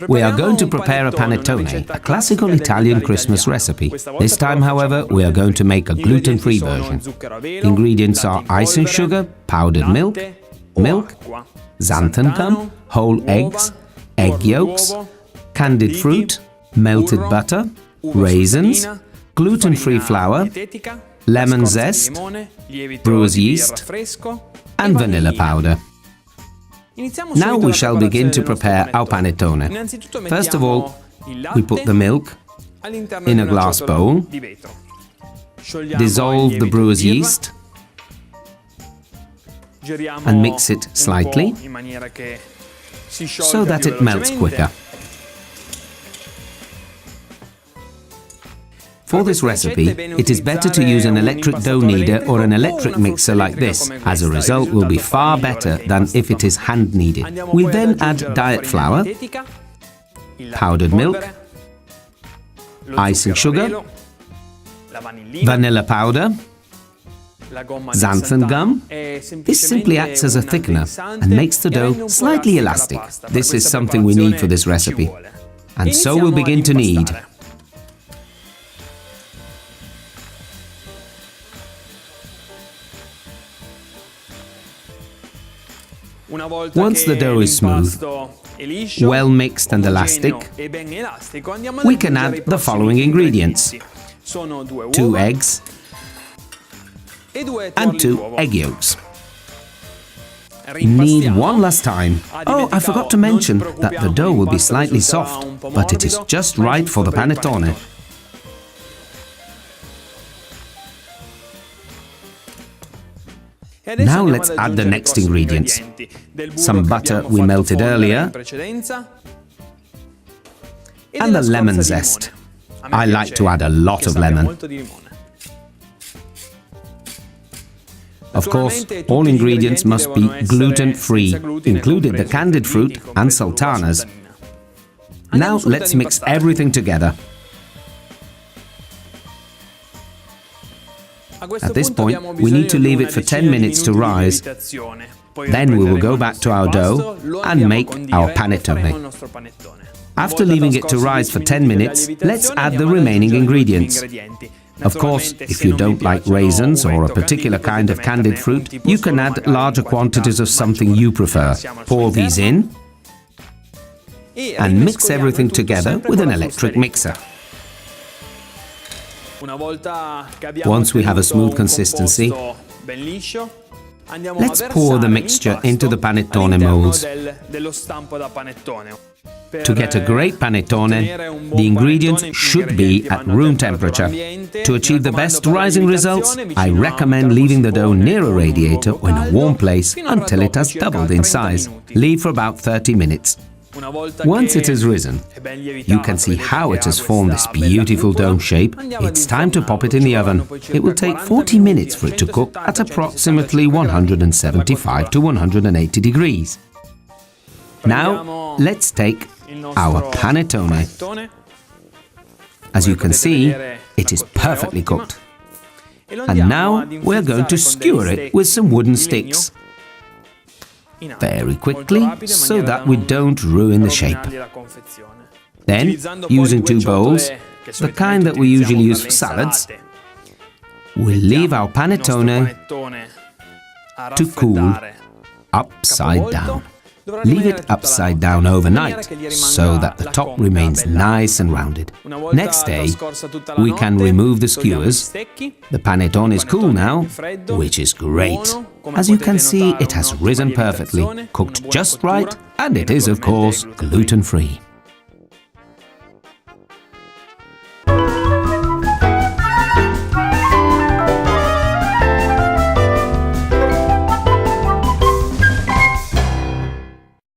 We are going to prepare a panettone, a classical Italian Christmas recipe. This time, however, we are going to make a gluten-free version. Ingredients are icing sugar, powdered milk, xanthan gum, whole eggs, egg yolks, candied fruit, melted butter, raisins, gluten-free flour, lemon zest, brewer's yeast, and vanilla powder. Now we shall begin to prepare our panettone. First of all, we put the milk in a glass bowl, dissolve the brewer's yeast, and mix it slightly so that it melts quicker. For this recipe, it is better to use an electric dough kneader or an electric mixer like this, as a result will be far better than if it is hand kneaded. We then add diet flour, powdered milk, icing sugar, vanilla powder, xanthan gum. This simply acts as a thickener and makes the dough slightly elastic. This is something we need for this recipe. And so we'll begin to knead. Once the dough is smooth, well mixed and elastic, we can add the following ingredients: 2 eggs and 2 egg yolks. Knead one last time. Oh, I forgot to mention that the dough will be slightly soft, but it is just right for the panettone. Now let's add the next ingredients. Some butter we melted earlier, and the lemon zest. I like to add a lot of lemon. Of course, all ingredients must be gluten-free, including the candied fruit and sultanas. Now let's mix everything together. At this point, we need to leave it for 10 minutes to rise. Then we will go back to our dough and make our panettone. After leaving it to rise for 10 minutes, let's add the remaining ingredients. Of course, if you don't like raisins or a particular kind of candied fruit, you can add larger quantities of something you prefer. Pour these in and mix everything together with an electric mixer. Once we have a smooth consistency, let's pour the mixture into the panettone molds. To get a great panettone, the ingredients should be at room temperature. To achieve the best rising results, I recommend leaving the dough near a radiator or in a warm place until it has doubled in size. Leave for about 30 minutes. Once it has risen, you can see how it has formed this beautiful dome shape. It's time to pop it in the oven. It will take 40 minutes for it to cook at approximately 175 to 180 degrees. Now, let's take our panettone. As you can see, it is perfectly cooked. And now we're going to skewer it with some wooden sticks. Very quickly, so that we don't ruin the shape. Then, using 2 bowls, the kind that we usually use for salads, we'll leave our panettone to cool upside down. Leave it upside down overnight, so that the top remains nice and rounded. Next day, we can remove the skewers. The panettone is cool now, which is great. As you can see, it has risen perfectly, cooked just right, and it is, of course, gluten-free.